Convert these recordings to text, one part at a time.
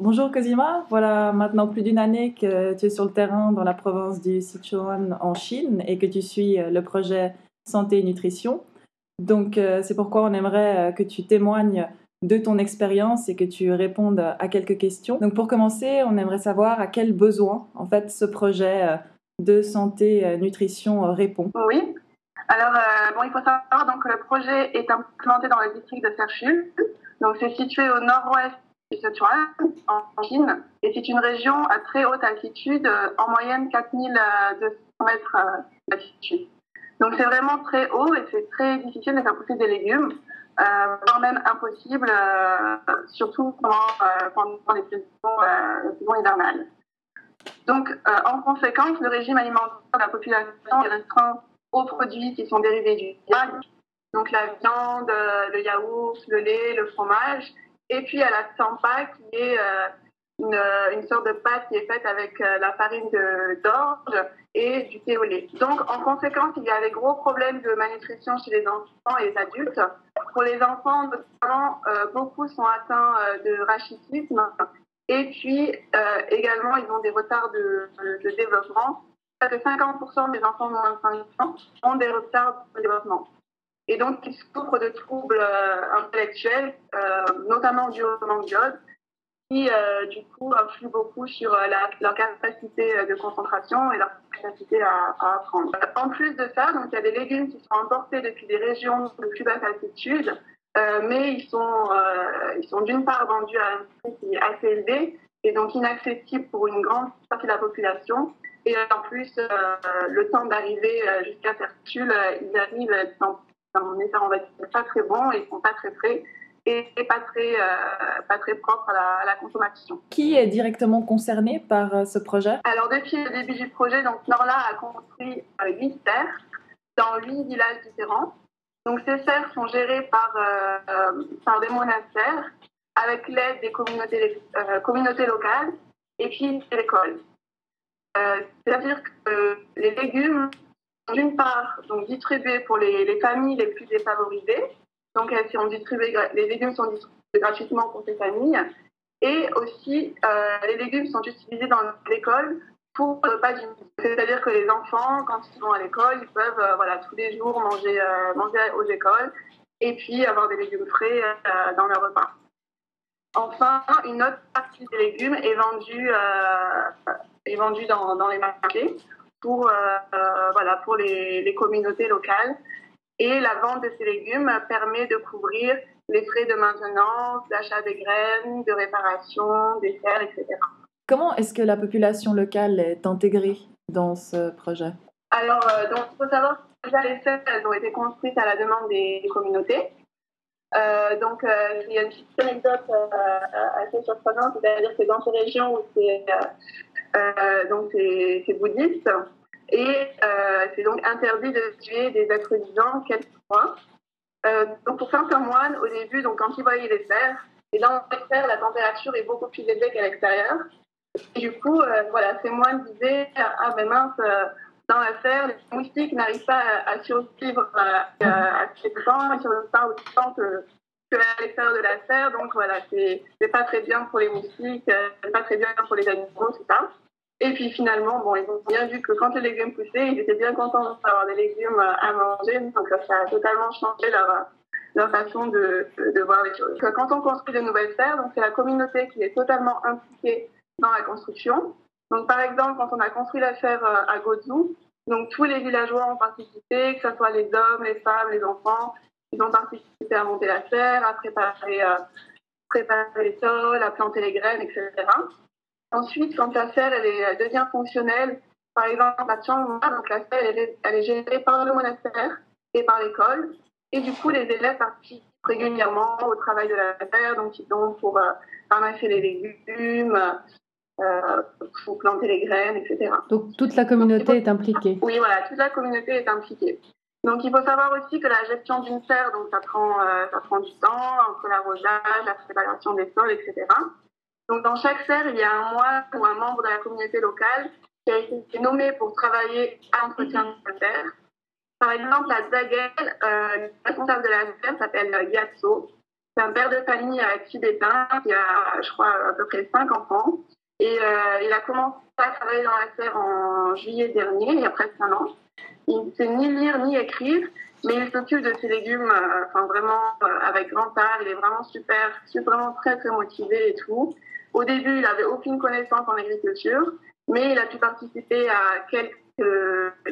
Bonjour Cosima, voilà maintenant plus d'une année que tu es sur le terrain dans la province du Sichuan en Chine et que tu suis le projet Santé et Nutrition. Donc c'est pourquoi on aimerait que tu témoignes de ton expérience et que tu répondes à quelques questions. Donc pour commencer, on aimerait savoir à quels besoins en fait ce projet de santé nutrition répond. Oui. Alors, il faut savoir donc, que le projet est implanté dans le district de Serchul. Donc, c'est situé au nord-ouest du Sichuan, en Chine. Et c'est une région à très haute altitude, en moyenne 4200 mètres d'altitude. Donc, c'est vraiment très haut et c'est très difficile de faire pousser des légumes, voire même impossible, surtout pendant les saisons hivernales. Donc, en conséquence, le régime alimentaire de la population est restreint aux produits qui sont dérivés du lait, donc la viande, le yaourt, le lait, le fromage, et puis à la tsampa qui est une sorte de pâte qui est faite avec la farine d'orge et du thé au lait. Donc en conséquence, il y a des gros problèmes de malnutrition chez les enfants et les adultes. Pour les enfants, notamment, beaucoup sont atteints de rachitisme et puis également ils ont des retards de développement. Près de 50% des enfants de moins de 5 ans ont des retards de développement. Et donc, ils souffrent de troubles intellectuels, notamment dus au manque d'iode, qui, du coup, influent beaucoup sur leur capacité de concentration et leur capacité à apprendre. En plus de ça, donc, il y a des légumes qui sont importés depuis des régions de plus basse altitude, mais ils sont d'une part vendus à un prix qui est assez élevé et donc inaccessible pour une grande partie de la population. Et en plus, le temps d'arriver jusqu'à Serchul, ils arrivent dans un état, on va dire, pas très bon, ils sont pas très frais et pas très propres à la consommation. Qui est directement concerné par ce projet? Alors depuis le début du projet, donc Norla a construit 8 serres dans 8 villages différents. Donc ces serres sont gérées par des monastères avec l'aide des communautés locales et puis des écoles. C'est-à-dire que les légumes sont d'une part donc, distribués pour les familles les plus défavorisées. Donc les légumes sont distribués gratuitement pour ces familles. Et aussi, les légumes sont utilisés dans l'école pour le repas du midi. C'est-à-dire que les enfants, quand ils vont à l'école, ils peuvent tous les jours manger aux écoles et puis avoir des légumes frais dans leur repas. Enfin, une autre partie des légumes est vendue dans les marchés pour les communautés locales. Et la vente de ces légumes permet de couvrir les frais de maintenance, d'achat des graines, de réparation, des serres, etc. Comment est-ce que la population locale est intégrée dans ce projet? Alors, donc, il faut savoir que déjà les serres, elles ont été construites à la demande des communautés. Il y a une petite anecdote assez surprenante, c'est-à-dire que dans ces régions où c'est bouddhiste, et c'est donc interdit de tuer des êtres vivants, quels qu'ils soient. Donc pour certains moines, au début, donc quand ils voyaient les cerfs, et dans les cerfs, la température est beaucoup plus élevée qu'à l'extérieur. Et du coup, ces moines disaient ah ben mince, dans la serre, les moustiques n'arrivent pas à survivre assez longtemps, ils survivent pas autant que à l'extérieur de la serre. Donc voilà, c'est pas très bien pour les moustiques, c'est pas très bien pour les animaux, tout ça. Et puis finalement, ils ont bien vu que quand les légumes poussaient, ils étaient bien contents d'avoir des légumes à manger. Donc ça a totalement changé leur façon de voir les choses. Quand on construit de nouvelles serres, donc c'est la communauté qui est totalement impliquée dans la construction. Donc par exemple, quand on a construit la serre à Gozu, donc tous les villageois ont participé, que ce soit les hommes, les femmes, les enfants, ils ont participé à monter la serre, à préparer les sols, à planter les graines, etc. Ensuite, quand la serre elle devient fonctionnelle, par exemple à Chiang-Mai, donc la serre elle est gérée par le monastère et par l'école. Et du coup, les élèves participent régulièrement au travail de la serre, donc ils ont pour ramasser les légumes, pour planter les graines, etc. Donc toute la communauté est impliquée. Oui, voilà, toute la communauté est impliquée. Donc il faut savoir aussi que la gestion d'une serre, donc ça prend du temps entre l'arrosage, la préparation des sols, etc. Donc, dans chaque serre, il y a un moine ou un membre de la communauté locale qui a été nommé pour travailler à l'entretien de la serre. Par exemple, à Zagel, le responsable de la serre s'appelle Yatso. C'est un père de famille tibétain qui a, je crois, à peu près 5 enfants. Et il a commencé à travailler dans la terre en juillet dernier, il y a presque un an. Il ne sait ni lire ni écrire, mais il s'occupe de ses légumes vraiment avec grand art. Il est vraiment super, vraiment très très motivé et tout. Au début, il n'avait aucune connaissance en agriculture, mais il a pu participer à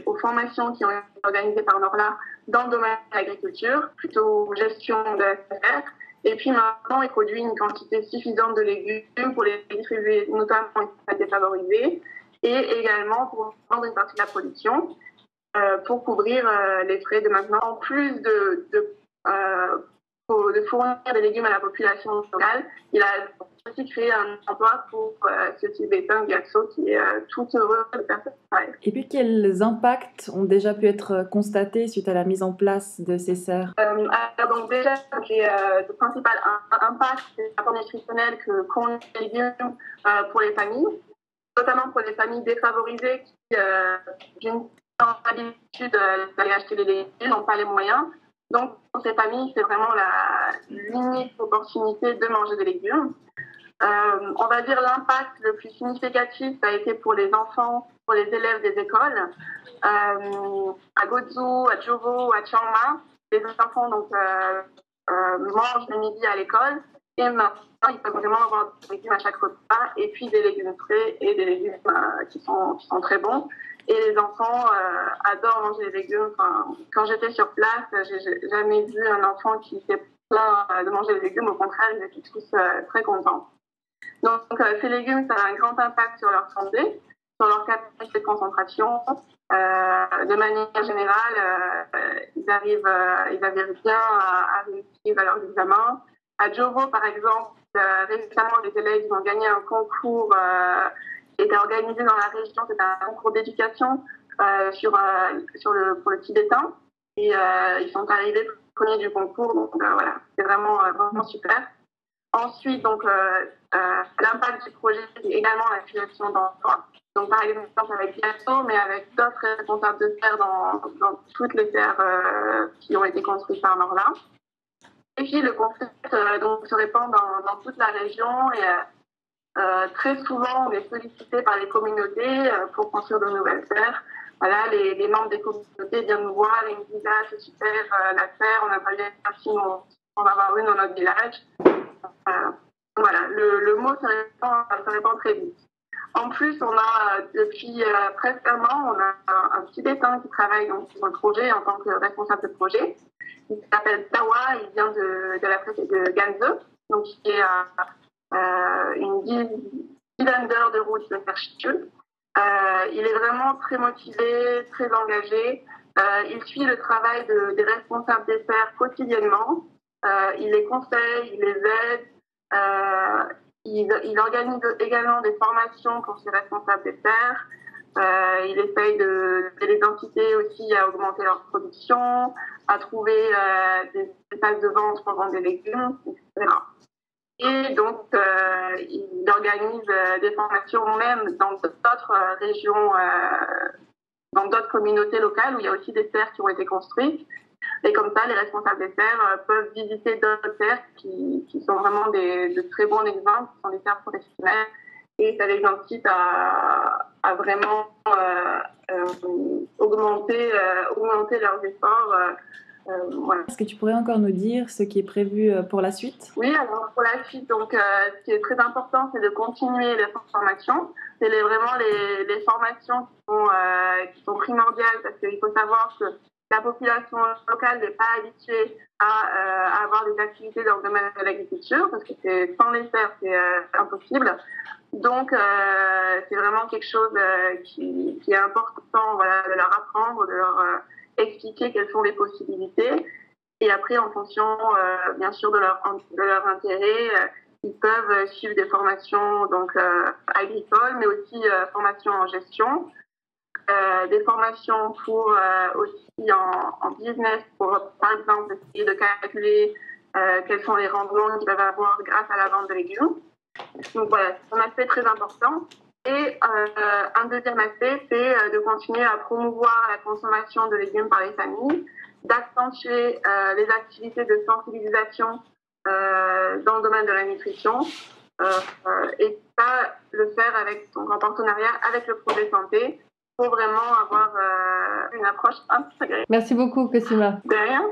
aux formations qui ont été organisées par Norla dans le domaine de l'agriculture, plutôt gestion de la terre. Et puis maintenant, il produit une quantité suffisante de légumes pour les distribuer, notamment aux défavorisés, et également pour vendre une partie de la production, pour couvrir les frais de maintenant. En plus de fournir des légumes à la population locale, il a aussi créé un emploi pour ce Tibétain Gyatso qui est tout heureux de faire ce travail. Et puis, quels impacts ont déjà pu être constatés suite à la mise en place de ces serres? Alors donc déjà, le principal impact, c'est l'apport nutritionnel qu'ont les légumes pour les familles, notamment pour les familles défavorisées qui, d'une l'habitude d'aller acheter les légumes, n'ont pas les moyens. Donc, pour ces familles, c'est vraiment l'unique opportunité de manger des légumes. On va dire l'impact le plus significatif, ça a été pour les enfants, pour les élèves des écoles. À Gozu, à Jovo, à Chiang Mai, les enfants mangent le midi à l'école. Et maintenant, ils peuvent vraiment avoir des légumes à chaque repas, et puis des légumes frais et des légumes qui sont très bons. Et les enfants adorent manger les légumes. Enfin, quand j'étais sur place, j'ai jamais vu un enfant qui était plein de manger les légumes. Au contraire, ils étaient tous très contents. Donc, ces légumes, ça a un grand impact sur leur santé, sur leur capacité de concentration. De manière générale, ils arrivent bien à réussir à leurs examens. À Jovo, par exemple, récemment, les élèves ont gagné un concours qui était organisé dans la région. C'était un concours d'éducation pour le tibétain. Et ils sont arrivés premiers du concours. Donc voilà, c'est vraiment super. Ensuite, donc, l'impact du projet, c'est également la création d'emplois. Donc, par exemple, avec Gyatso, mais avec d'autres responsables de terre dans toutes les terres qui ont été construites par Norla. Et puis, le concept se répand dans toute la région et très souvent, on est sollicité par les communautés pour construire de nouvelles terres. Voilà, les membres des communautés viennent nous voir et nous disent « Ah, c'est super, la terre, on aimerait bien en avoir une dans notre village. » Voilà, le mot se répand très vite. En plus, on a depuis presque un an, on a un Tibétain qui travaille donc, sur le projet en tant que responsable de projet. Il s'appelle Tawa, il vient de la préfecture de Ganzhou, donc qui est une dizaine d'heures de route de Serchul. Il est vraiment très motivé, très engagé. Il suit le travail des responsables des terres quotidiennement. Il les conseille, il les aide. Il organise également des formations pour ses responsables des terres. Il essaye de les inciter aussi à augmenter leur production, à trouver des espaces de vente pour vendre des légumes, etc. Et donc, il organise des formations même dans d'autres régions, dans d'autres communautés locales où il y a aussi des terres qui ont été construites. Et comme ça, les responsables des terres peuvent visiter d'autres terres qui sont vraiment de très bons exemples, qui sont des terres professionnelles. Et ça les incite à vraiment augmenter leurs efforts. Voilà. Est-ce que tu pourrais encore nous dire ce qui est prévu pour la suite? Oui, alors pour la suite, donc, ce qui est très important, c'est de continuer les formations. C'est vraiment les formations qui sont primordiales parce qu'il faut savoir que la population locale n'est pas habituée à avoir des activités dans le domaine de l'agriculture parce que sans les terres, c'est impossible. Donc, c'est vraiment quelque chose qui est important voilà, de leur apprendre, de leur expliquer quelles sont les possibilités. Et après, en fonction, bien sûr, de leur intérêt, ils peuvent suivre des formations donc, agricoles, mais aussi formations en gestion. Des formations pour aussi en business pour, par exemple, essayer de calculer quels sont les rendements qu'ils peuvent avoir grâce à la vente de légumes. Donc voilà, c'est un aspect très important. Et un deuxième aspect, c'est de continuer à promouvoir la consommation de légumes par les familles, d'accentuer les activités de sensibilisation dans le domaine de la nutrition et pas le faire en partenariat avec le projet santé pour vraiment avoir une approche intégrée. Merci beaucoup, Cosima. De rien.